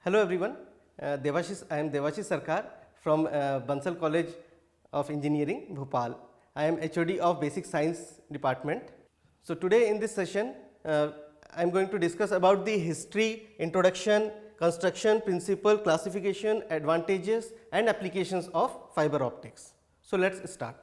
Hello everyone, I am Devashish Sarkar from Bansal College of Engineering, Bhopal. I am HOD of Basic Science Department. So today in this session, I am going to discuss about the history, introduction, construction, principle, classification, advantages and applications of fiber optics. So let's start.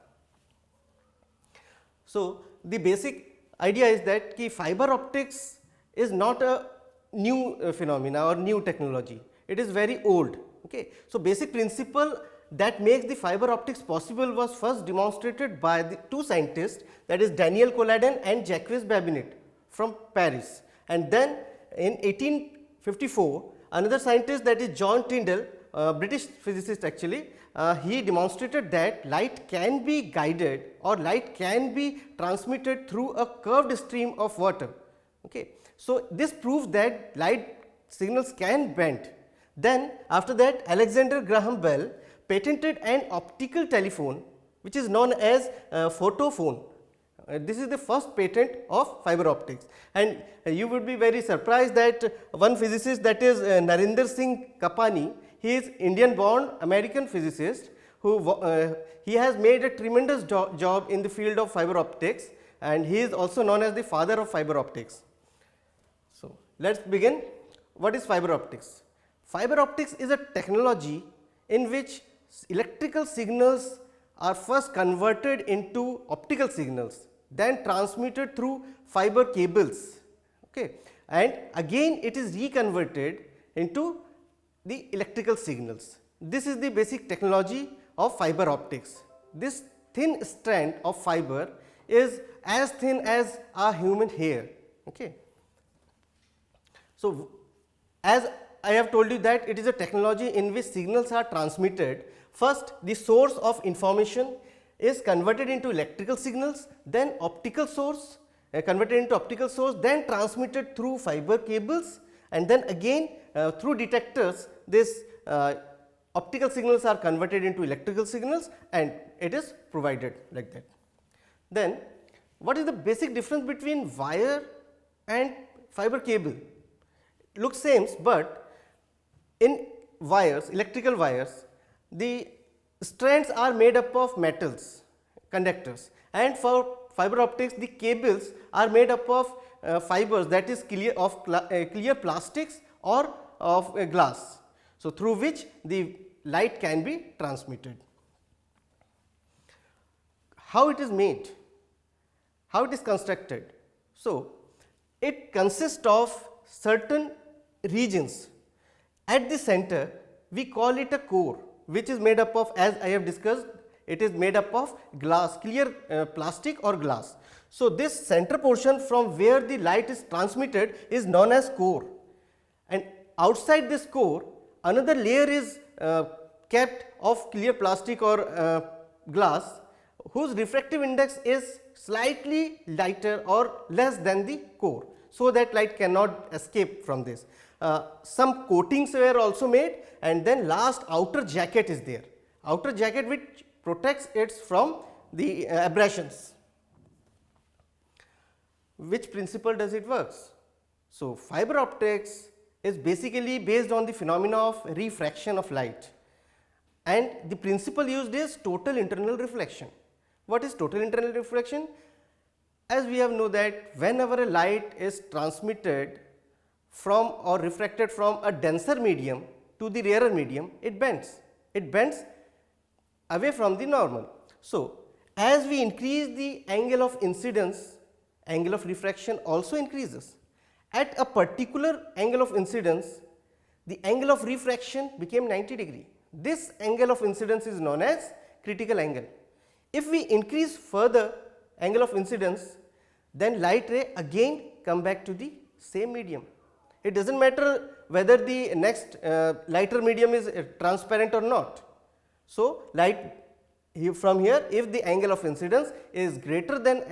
So the basic idea is that fiber optics is not a new phenomena or new technology. It is very old. Okay. So basic principle that makes the fiber optics possible was first demonstrated by the two scientists, that is Daniel Colladin and Jacques Babinet from Paris. And then in 1854, another scientist, that is John Tyndall, British physicist actually, he demonstrated that light can be guided or light can be transmitted through a curved stream of water. Okay. So this proves that light signals can bend. Then after that, Alexander Graham Bell patented an optical telephone which is known as photophone. This is the first patent of fiber optics, and you would be very surprised that one physicist, that is Narendra Singh Kapani, he is Indian born American physicist who he has made a tremendous job in the field of fiber optics, and he is also known as the father of fiber optics. So let's begin. What is fiber optics? Fiber optics is a technology in which electrical signals are first converted into optical signals, then transmitted through fiber cables, okay, and again it is reconverted into the electrical signals. This is the basic technology of fiber optics. This thin strand of fiber is as thin as a human hair. Okay. So as I have told you that it is a technology in which signals are transmitted. First, the source of information is converted into electrical signals, then optical source converted into optical source, then transmitted through fiber cables, and then again through detectors this optical signals are converted into electrical signals and it is provided like that. Then what is the basic difference between wire and fiber cable? Looks same, but in wires, electrical wires, the strands are made up of metals, conductors, and for fiber optics the cables are made up of fibers, that is clear plastics or of glass, so through which the light can be transmitted. How it is made? How it is constructed? So it consists of certain regions. At the center we call it a core, which is made up of, as I have discussed, it is made up of glass, clear plastic or glass. So this center portion from where the light is transmitted is known as core, and outside this core another layer is kept of clear plastic or glass whose refractive index is slightly lighter or less than the core, so that light cannot escape from this. Some coatings were also made, and then last outer jacket is there, outer jacket which protects it from the abrasions. Which principle does it works? So fiber optics is basically based on the phenomena of refraction of light, and the principle used is total internal reflection. What is total internal reflection? As we have know that whenever a light is transmitted from or refracted from a denser medium to the rarer medium, it bends away from the normal. So as we increase the angle of incidence, angle of refraction also increases. At a particular angle of incidence, the angle of refraction became 90 degree. This angle of incidence is known as critical angle. If we increase further angle of incidence, then light ray again come back to the same medium. It does not matter whether the next lighter medium is transparent or not. So light from here, if the angle of incidence is greater than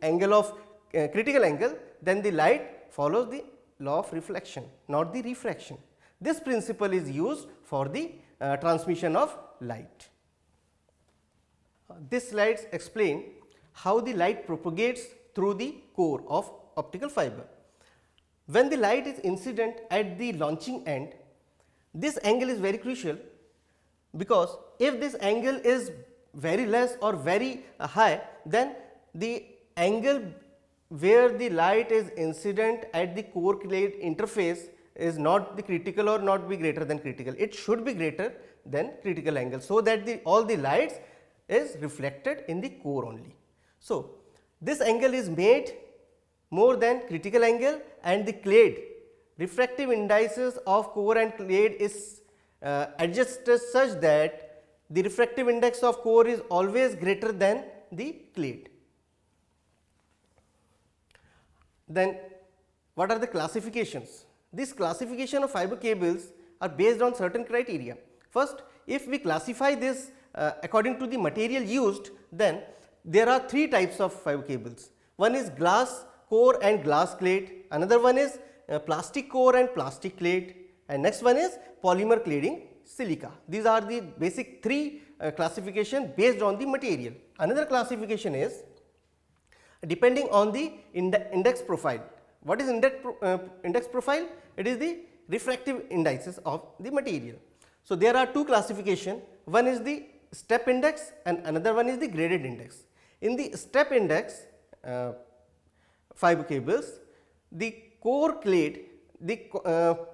angle of critical angle, then the light follows the law of reflection, not the refraction. This principle is used for the transmission of light. This slides explain how the light propagates through the core of optical fiber. When the light is incident at the launching end, This angle is very crucial, because if this angle is very less or very high, then the angle where the light is incident at the core clade interface is not the critical or not be greater than critical. It should be greater than critical angle, so that all the lights is reflected in the core only. So, this angle is made more than critical angle, and the clade refractive indices of core and clade is adjusted such that the refractive index of core is always greater than the clade. Then what are the classifications? This classification of fiber cables are based on certain criteria. First, if we classify this according to the material used, then there are three types of fiber cables. One is glass core and glass clade, another one is plastic core and plastic clade, and next one is polymer cladding silica. These are the basic three classification based on the material. Another classification is depending on the index profile. What is index profile? It is the refractive indices of the material. So, there are two classification, one is the step index and another one is the graded index. In the step index fiber cables, the core clade, the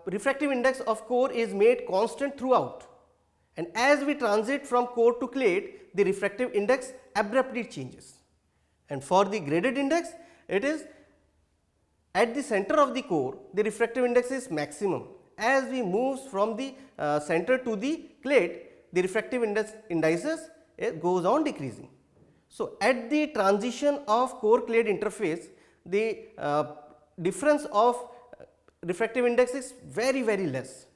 refractive index of core is made constant throughout, and as we transit from core to clade, the refractive index abruptly changes. And for the graded index, it is at the center of the core, the refractive index is maximum. As we move from the center to the clade, the refractive indices goes on decreasing. So, at the transition of core clade interface, the difference of refractive index is very less.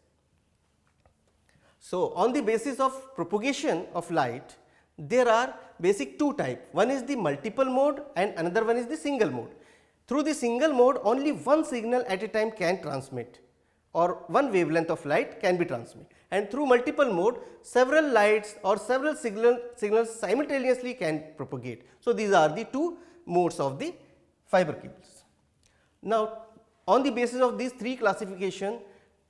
So, on the basis of propagation of light, there are basic two types. One is the multiple mode and another one is the single mode. Through the single mode, only one signal at a time can transmit, or one wavelength of light can be transmitted, and through multiple mode, several lights or several signals simultaneously can propagate. So, these are the two modes of the fiber cables. Now, on the basis of these three classification,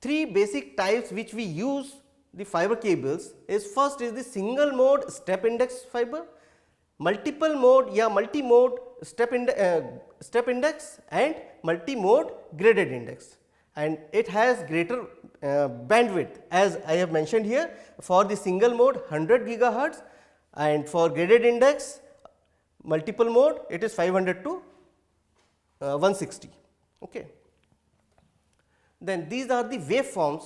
three basic types which we use the fiber cables is, first is the single mode step index fiber, multiple mode multi-mode step index and multi-mode graded index, and it has greater bandwidth, as I have mentioned here. For the single mode 100 gigahertz, and for graded index multiple mode it is 500 to 160. Okay. Then these are the waveforms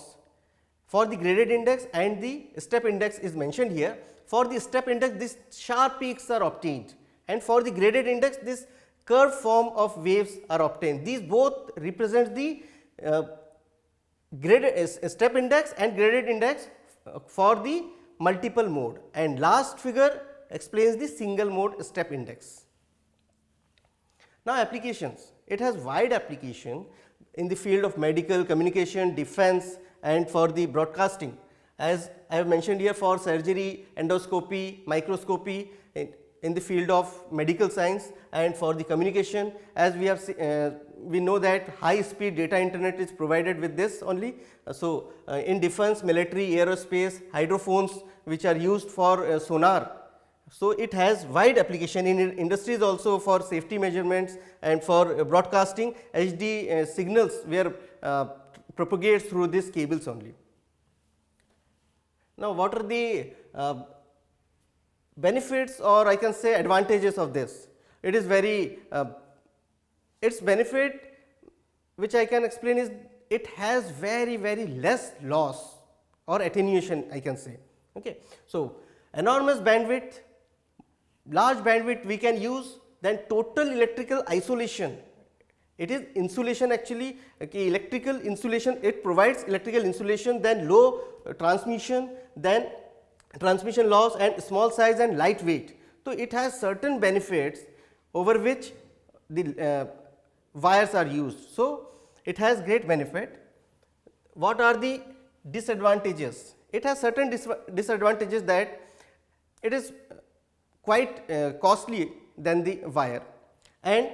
for the graded index, and the step index is mentioned here. For the step index, these sharp peaks are obtained, and for the graded index, this curved form of waves are obtained. These both represent the graded step index and graded index for the multiple mode, and last figure explains the single mode step index. Now, applications. It has wide application in the field of medical, communication, defense, and for the broadcasting. As I have mentioned here, for surgery, endoscopy, microscopy, in the field of medical science, and for the communication, as we have we know that high speed data internet is provided with this only. So, in defense, military, aerospace, hydrophones which are used for sonar. So, it has wide application in industries also for safety measurements, and for broadcasting HD signals were propagated through these cables only. Now, what are the benefits, or I can say advantages of this? It is very its benefit which I can explain is it has very less loss or attenuation, I can say. Okay. So, enormous bandwidth, large bandwidth we can use, then total electrical isolation. It is insulation actually, okay, electrical insulation, it provides electrical insulation, then low transmission, then transmission loss, and small size and lightweight. So, it has certain benefits over which the wires are used. So, it has great benefit. What are the disadvantages? It has certain disadvantages, that it is quite costly than the wire, and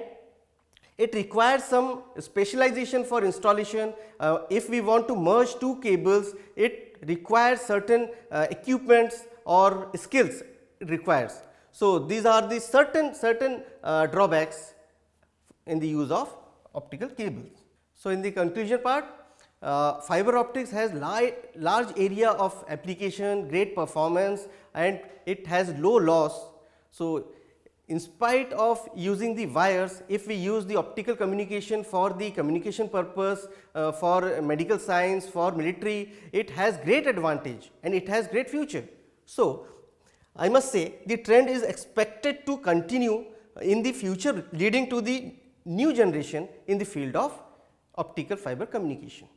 it requires some specialization for installation. If we want to merge two cables, it it requires certain equipments or skills it requires. So, these are the certain drawbacks in the use of optical cables. So, in the conclusion part, fiber optics has large area of application, great performance, and it has low loss. So, in spite of using the wires, if we use the optical communication for the communication purpose, for medical science, for military, it has great advantage and it has great future. So, I must say the trend is expected to continue in the future, leading to the new generation in the field of optical fiber communication.